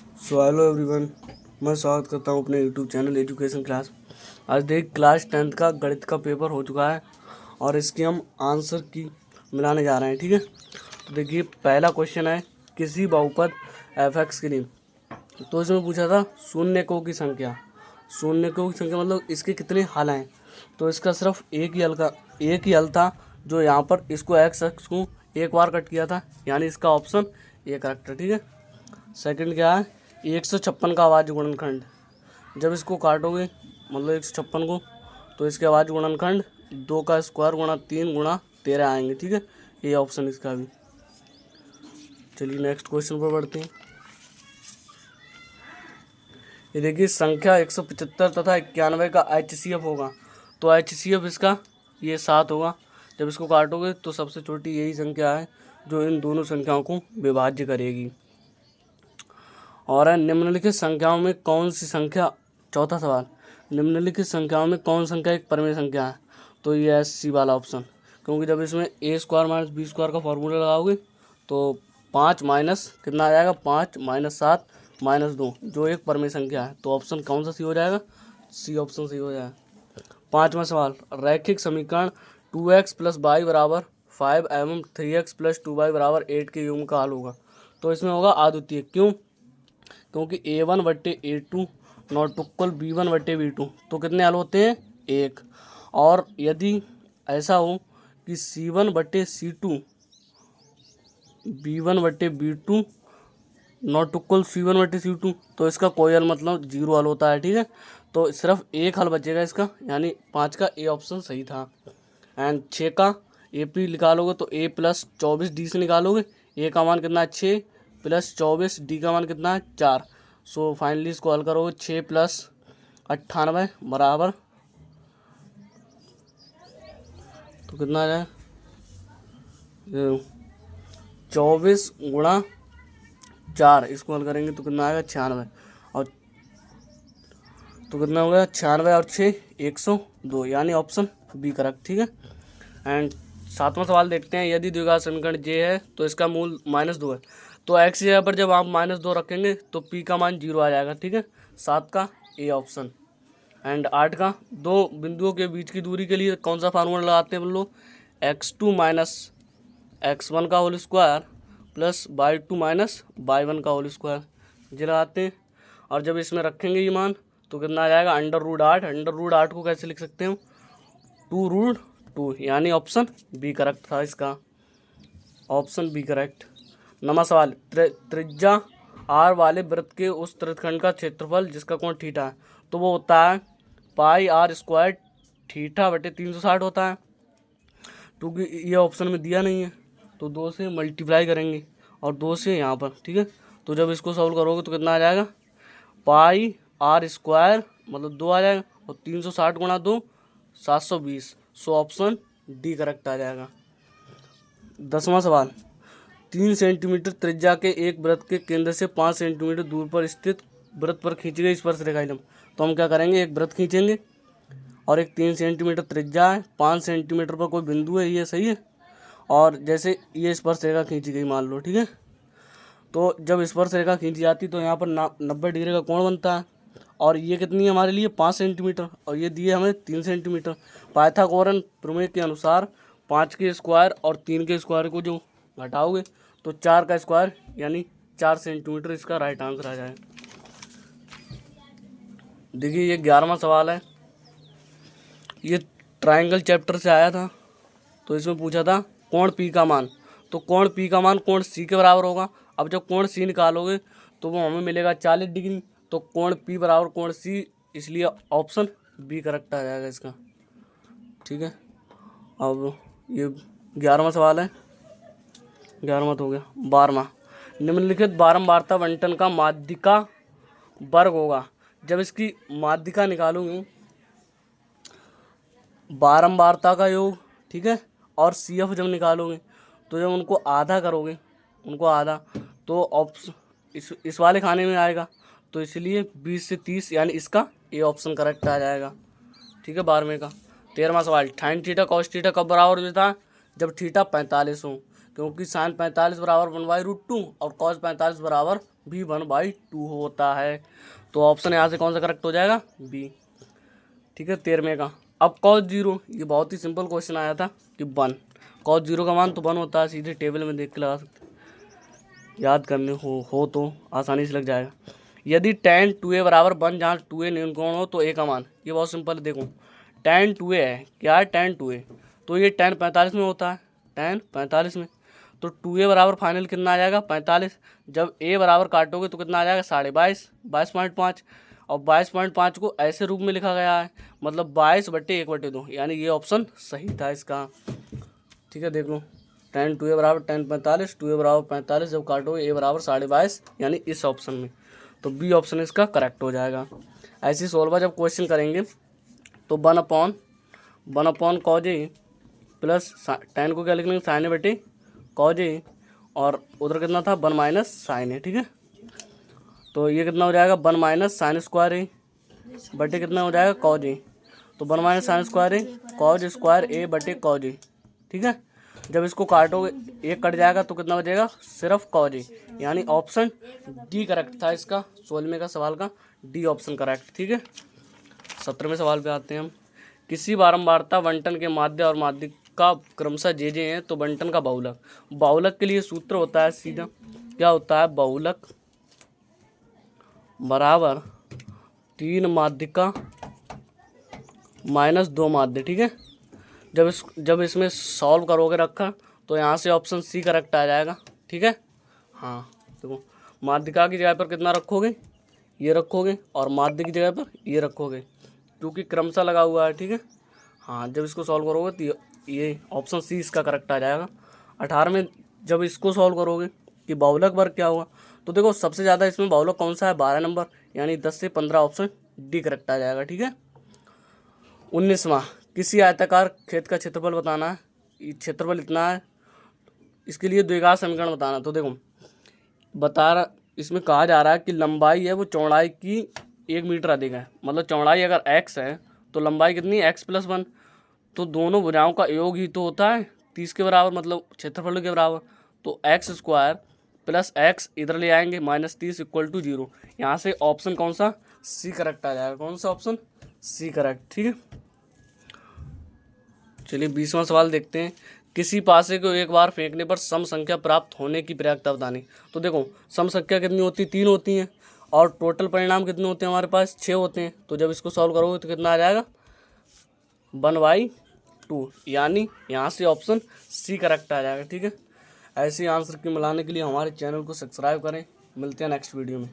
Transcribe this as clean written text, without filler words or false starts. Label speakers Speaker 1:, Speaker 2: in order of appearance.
Speaker 1: Hello everyone, मैं स्वागत करता हूं अपने यूट्यूब चैनल एजुकेशन क्लास। आज देख क्लास 10th का गणित का पेपर हो चुका है और इसके हम आंसर की मिलाने जा रहे हैं। ठीक है, तो देखिए पहला क्वेश्चन है किसी बहुपद f(x) के लिए। तो इसमें पूछा था शून्यकों की संख्या। शून्यकों की संख्या मतलब इसके कितने हल हैं। तो इसका सिर्फ एक ही हल था जो यहाँ पर इसको x को एक बार कट किया था, यानी इसका ऑप्शन ए करेक्ट है। ठीक है, सेकंड क्या है 156 का अभाज्य गुणनखंड। जब इसको काटोगे मतलब 156 को, तो इसके अभाज्य गुणनखंड 2 का स्क्वायर गुणा 3 गुणा 13 आएंगे। ठीक है, ये ऑप्शन इसका भी। चलिए नेक्स्ट क्वेश्चन पर बढ़ते हैं। ये देखिए संख्या 175 तथा 91 का HCF होगा। तो HCF इसका ये 7 होगा। जब इसको काटोगे तो सबसे छोटी यही संख्या है जो इन दोनों संख्याओं को विभाज्य करेगी। और है निम्नलिखित संख्याओं में कौन सी संख्या, चौथा सवाल, निम्नलिखित संख्याओं में कौन संख्या एक परिमेय संख्या है। तो ये है सी वाला ऑप्शन, क्योंकि जब इसमें a² - b² का फॉर्मूला लगाओगे तो 5 माइनस कितना आ जाएगा, 5 - 7 - 2 जो एक परिमेय संख्या है। तो ऑप्शन कौन सा सी हो जाएगा, सी ऑप्शन सही हो जाएगा। पाँचवा सवाल, रैखिक समीकरण 2x + y = 5 एवं 3x + 2y = 8 के युग्म का हल होगा। तो इसमें होगा अद्वितीय। क्यों? क्योंकि a1/a2 नॉट इक्वल b1/b2। तो कितने हल होते हैं, एक। और यदि ऐसा हो कि c1/c2 b1/b2 not equal c1/c2, तो इसका कोई हल मतलब 0 हल होता है। ठीक है, तो सिर्फ एक हल बचेगा इसका, यानी 5 का ए ऑप्शन सही था। एंड 6 का AP निकालोगे तो a + 24d से निकालोगे। a का मान कितना है 6 + 24, d का मान कितना है 4। सो फाइनली इसको हल करोगे 6 + 98 बराबर, तो कितना आ जाए 24 गुणा 4, इसको हल करेंगे तो कितना आएगा 96। और तो कितना हो गया 96 और 6 102, यानी ऑप्शन बी करेक्ट। ठीक है, एंड सातवां सवाल देखते हैं। यदि द्विघात समीकरण j है तो इसका मूल -2 है। तो x जगह पर जब आप -2 रखेंगे तो p का मान 0 आ जाएगा। ठीक है, 7 का ए ऑप्शन। एंड 8 का, दो बिंदुओं के बीच की दूरी के लिए कौन सा फार्मूला लगाते हैं बोलो, x2 - x1 का whole square plus y2 - y1 का होल स्क्वायर जी लगाते हैं। और जब इसमें रखेंगे ये मान तो कितना आ जाएगा √8। √8 को कैसे लिख सकते हैं, 2√2, यानी ऑप्शन बी करेक्ट था इसका, ऑप्शन बी करेक्ट। नवा सवाल, त्रिज्या r वाले वृत्त के उस वृत्तखंड का क्षेत्रफल जिसका कोण थीटा है, तो वो होता है πr² θ/360 होता है। क्योंकि ये ऑप्शन में दिया नहीं है तो 2 से मल्टीप्लाई करेंगे और 2 से यहाँ पर। ठीक है, तो जब इसको सॉल्व करोगे तो कितना आ जाएगा πr² मतलब 2 आ जाएगा, और 360 × 2 720। सो ऑप्शन डी करेक्ट आ जाएगा। 10वां सवाल, 3 सेंटीमीटर त्रिज्या के एक वृत्त के केंद्र से 5 सेंटीमीटर दूर पर स्थित वृत्त पर खींची गई स्पर्शरेखा लंब। तो हम क्या करेंगे, एक वृत्त खींचेंगे और एक 3 सेंटीमीटर त्रिज्या है, 5 सेंटीमीटर पर कोई बिंदु है, ये सही है। और जैसे ये स्पर्शरेखा खींची गई मान लो, ठीक है, तो जब स्पर्शरेखा खींची जाती तो यहाँ पर 90 डिग्री का कोण बनता है। और ये कितनी है हमारे लिए 5 सेंटीमीटर, और ये दिए हमें 3 सेंटीमीटर। पाइथागोरन प्रमेय के अनुसार 5 के स्क्वायर और 3 के स्क्वायर को जो घटाओगे तो 4 का स्क्वायर यानी 4 सेंटीमीटर इसका राइट आंसर आ जाए। देखिए ये 11वां सवाल है, ये ट्रायंगल चैप्टर से आया था। तो इसमें पूछा था कोण P का मान, तो कोण P का मान कोण C के बराबर होगा। अब जब कोण C निकालोगे तो वो हमें मिलेगा 40 डिग्री। तो कोण P बराबर कोण C, इसलिए ऑप्शन बी करेक्ट आ जाएगा इसका। ठीक है, अब ये 11वां सवाल है, 11वां तो हो गया। 12वां, निम्नलिखित बारंबारता बंटन का माध्यिका वर्ग होगा। जब इसकी माध्यिका निकालूंगी, बारंबारता का योग, ठीक है, और CF जब निकालोगे तो जब उनको आधा करोगे, उनको आधा, तो ऑप्शन इस वाले खाने में आएगा। तो इसलिए 20 से 30, यानी इसका ए ऑप्शन करेक्ट आ जाएगा। ठीक है, 12वें का। 13वां सवाल, sin θ cos θ कब बराबर होता है, जब थीटा 45 हो। क्योंकि साइन 45 बराबर 1/√2 और कॉस 45 बराबर भी 1/2 होता है। तो ऑप्शन यहाँ से कौन सा करेक्ट हो जाएगा, बी। ठीक है, 13वें का। अब कॉस 0, ये बहुत ही सिंपल क्वेश्चन आया था कि 1, कॉस 0 का मान तो 1 होता है, सीधे टेबल में देख के लगा सकते, याद करने हो तो आसानी से लग जाएगा। यदि tan 2a बराबर 1 जहाँ 2a न्यूनकोण हो तो a का मान, ये बहुत सिंपल है। देखो tan 2a है, क्या है tan 2a, तो ये tan 45 में होता है, tan 45 में, तो 2a बराबर फाइनल कितना आ जाएगा 45। जब a बराबर काटोगे तो कितना आ जाएगा 22.5, 22.5, और 22.5 को ऐसे रूप में लिखा गया है, मतलब 22/1/2, यानी ये ऑप्शन सही था इसका। ठीक है, देख लो tan 2a बराबर tan 45, 2a बराबर 45, जब काटोगे a बराबर 22.5, यानी इस ऑप्शन में, तो बी ऑप्शन इसका करेक्ट हो जाएगा। ऐसी सोल्वर जब क्वेश्चन करेंगे तो 1/1 कॉज ए प्लस tan को क्या लिख लेंगे साइन ए बटे कॉज ए, और उधर कितना था 1 माइनस साइन ए। ठीक है, तो ये कितना हो जाएगा 1 माइनस साइन स्क्वायर ए बटे कितना हो जाएगा कॉज ए, तो 1 माइनस साइन स्क्वायर ए कॉज स्क्वायर ए बटे कॉज ए। ठीक है, जब इसको काटोगे एक कट जाएगा तो कितना बचेगा सिर्फ कॉज ए, यानी ऑप्शन डी करेक्ट था इसका 16वें का सवाल का, डी ऑप्शन करेक्ट। ठीक है, 17वें सवाल पे आते हैं हम। किसी बारंबारता बंटन के माध्य और माध्यिक का क्रमशः जे हैं तो बंटन का बहुलक, बहुलक के लिए सूत्र होता है सीधा, क्या होता है, बहुलक बराबर 3 माध्यिका माइनस 2 माध्य। ठीक है, जब इसमें सॉल्व करोगे रखा तो यहाँ से ऑप्शन सी करेक्ट आ जाएगा। ठीक है, हाँ देखो माध्यिका की जगह पर कितना रखोगे, ये रखोगे, और माध्य की जगह पर ये रखोगे, क्योंकि क्रमशः लगा हुआ है। ठीक है, हाँ जब इसको सॉल्व करोगे तो ये ऑप्शन सी इसका करेक्ट आ जाएगा। 18वें जब इसको सॉल्व करोगे कि बहुलक वर्ग क्या होगा, तो देखो सबसे ज़्यादा इसमें बहुलक कौन सा है 12 नंबर, यानी 10 से 15 ऑप्शन डी करेक्ट आ जाएगा। ठीक है, 19वां किसी आयताकार खेत का क्षेत्रफल बताना है, क्षेत्रफल इतना है, इसके लिए द्विघात समीकरण बताना। तो देखो इसमें कहा जा रहा है कि लंबाई है वो चौड़ाई की 1 मीटर अधिक है, मतलब चौड़ाई अगर x है तो लंबाई कितनी है x+1, तो दोनों भुजाओं का योग ही तो होता है 30 के बराबर, मतलब क्षेत्रफल के बराबर, तो x² प्लस x इधर ले आएंगे -30 = 0, यहाँ से ऑप्शन कौन सा सी करेक्ट आ जाएगा, कौन सा ऑप्शन सी करेक्ट। ठीक है, चलिए 20वां सवाल देखते हैं। किसी पासे को एक बार फेंकने पर सम संख्या प्राप्त होने की प्रयागता बतानी। तो देखो सम संख्या कितनी होती है 3 होती हैं, और टोटल परिणाम कितने होते हैं हमारे पास 6 होते हैं, तो जब इसको सॉल्व करोगे तो कितना आ जाएगा 1/2, यानी यहाँ से ऑप्शन सी करेक्ट आ जाएगा। ठीक है, ऐसे आंसर की मिलाने के लिए हमारे चैनल को सब्सक्राइब करें। मिलते हैं नेक्स्ट वीडियो में।